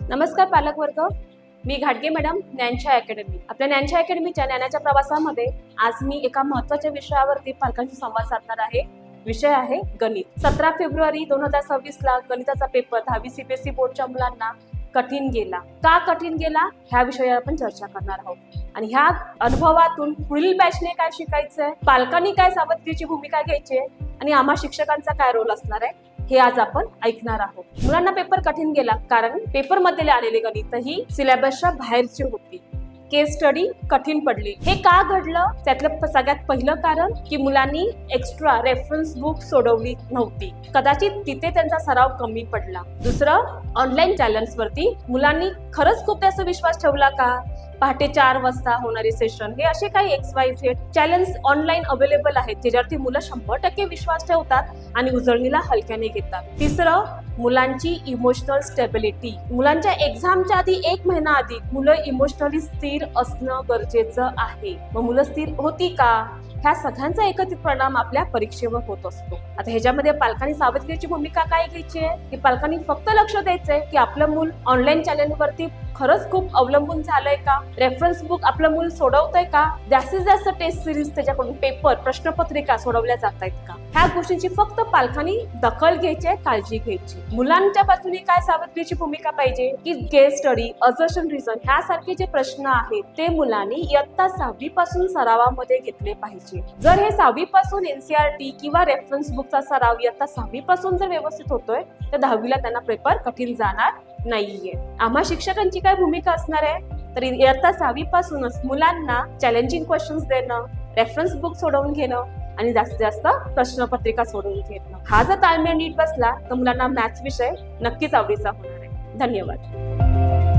नमस्कार पालक वर्ग, मी घाटगे मॅडम, ज्ञानशा अकॅडमी. आपल्या ज्ञानशा अकॅडमीच्या ज्ञानाच्या प्रवासामध्ये आज मी एका महत्त्वाच्या विषयावरती पालकांशी संवाद साधणार आहे. विषय आहे गणित. 17 फेब्रुवारी 2026 ला गणिताचा पेपर 10वी CBSE बोर्डच्या मुलांना कठीण गेला. का कठीण गेला ह्या विषयावर आपण चर्चा करणार आहोत. आणि ह्या अनुभवातून पुढील बॅचने काय शिकायचंय, पालकांनी काय सावधगिरीची भूमिका घ्यायची आहे आणि आम्हा शिक्षकांचा काय रोल असणार आहे हे आज आपण ऐकणार आहोत. मुलांना पेपर कठीण गेला कारण पेपर मध्ये आलेले गणित ही सिलेबसच्या बाहेरची होती. केस स्टडी कठीण पडली. हे का घडलं? त्यातलं सगळ्यात पहिलं कारण की मुलांनी एक्स्ट्रा रेफरन्स बुक सोडवली नव्हती. कदाचित तिथे त्यांचा सराव कमी पडला. दुसरं, ऑनलाईन चॅलेंज वरती मुलांनी खरंच खूप जास्त विश्वास ठेवला का? पहाटे 4 वाजता होणारे सेशन हे असे काही XYZ चॅलेंज ऑनलाईन अवेलेबल आहेत ज्याच्यावरती मुलं 100% विश्वास ठेवतात आणि उजळणीला हलक्याने घेतात. तिसरं, मुलांची इमोशनल स्टेबिलिटी. मुलांच्या एक्झामच्या आधी 1 महिना आधी मुलं इमोशनली स्थिर असणं गरजेचं आहे. मग मुलं स्थिर होती का? ह्या सगळ्यांचा एकत्रित परिणाम आपल्या परीक्षेवर होत असतो. आता ह्याच्यामध्ये पालकांनी सावधगिरीची भूमिका काय घ्यायची आहे की पालकांनी फक्त लक्ष द्यायचंय की आपलं मूल ऑनलाईन चॅलेंज वरती खरंच खूप अवलंबून झालंय का? रेफरन्स बुक आपलं मूल सोडवतंय का? जास्तीत जास्त टेस्ट सिरीज त्याच्याकडून पेपर प्रश्नपत्रिका सोडवल्या जात आहेत का? ह्या गोष्टींची फक्त पालकांनी दखल घ्यायची, काळजी घ्यायची. मुलांच्या बाजूने काय सावधगिरीची भूमिका पाहिजे की केस स्टडी, असर्शन रिझन ह्यासारखे जे प्रश्न आहेत ते मुलांनी इयत्ता 6वी पासून सरावामध्ये घेतले पाहिजे. जर हे 6वी पासून NCERT किंवा रेफरन्स बुकचा सराव इयत्ता 6वी पासून जर व्यवस्थित होतोय तर 10वीला त्यांना पेपर कठीण जाणार नाहीये. आम्हा शिक्षकांची काय भूमिका असणार आहे? तर इयत्ता 6वी पासूनच मुलांना चॅलेंजिंग क्वेश्चन्स देणं, रेफरन्स बुक सोडवून घेणं आणि जास्तीत जास्त प्रश्नपत्रिका सोडवून घेणं. हा जर ताळमेळ नीट बसला तर मुलांना मॅथ्स विषय नक्कीच आवडीचा होणार आहे. धन्यवाद.